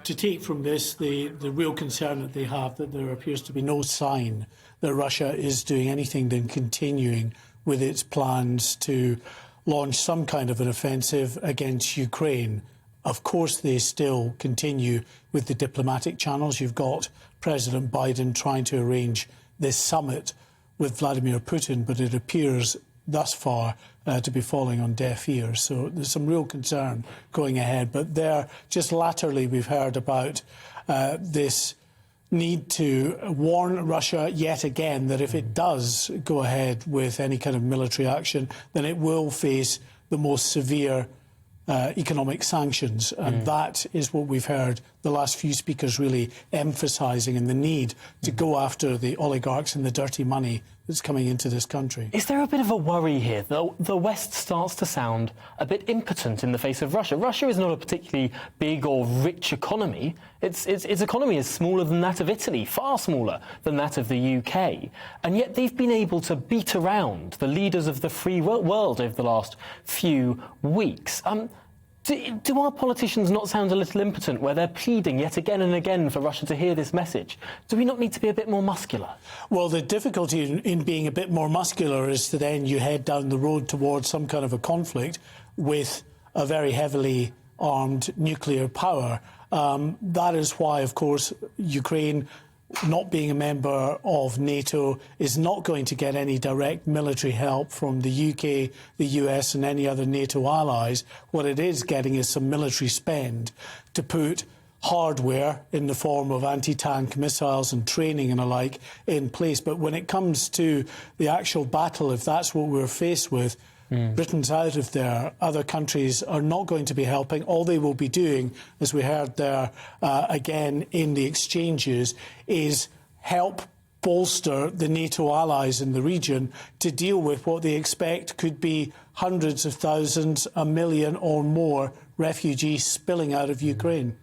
to take from this the real concern that they have, that there appears to be no sign that Russia is doing anything than continuing with its plans to launch some kind of an offensive against Ukraine. Of course, they still continue with the diplomatic channels. You've got President Biden trying to arrange this summit with Vladimir Putin, but it appears thus far to be falling on deaf ears. So there's some real concern going ahead. But there, just latterly, we've heard about this need to warn Russia yet again that if it does go ahead with any kind of military action, then it will face the most severe economic sanctions. And that is what we've heard the last few speakers really emphasising, and the need to go after the oligarchs and the dirty money that's coming into this country. Is there a bit of a worry here that the West starts to sound a bit impotent in the face of Russia? Russia is not a particularly big or rich economy. Its economy is smaller than that of Italy, far smaller than that of the UK. And yet they've been able to beat around the leaders of the free world over the last few weeks. Do our politicians not sound a little impotent where they're pleading yet again and again for Russia to hear this message? Do we not need to be a bit more muscular? Well, the difficulty in being a bit more muscular is that then you head down the road towards some kind of a conflict with a very heavily armed nuclear power. That is why, of course, Ukraine, not being a member of NATO, is not going to get any direct military help from the UK, the US and any other NATO allies. What it is getting is some military spend to put hardware in the form of anti-tank missiles and training and the like in place. But when it comes to the actual battle, if that's what we're faced with, Britain's out of there. Other countries are not going to be helping. All they will be doing, as we heard there again in the exchanges, is help bolster the NATO allies in the region to deal with what they expect could be hundreds of thousands, 1 million or more refugees spilling out of Ukraine.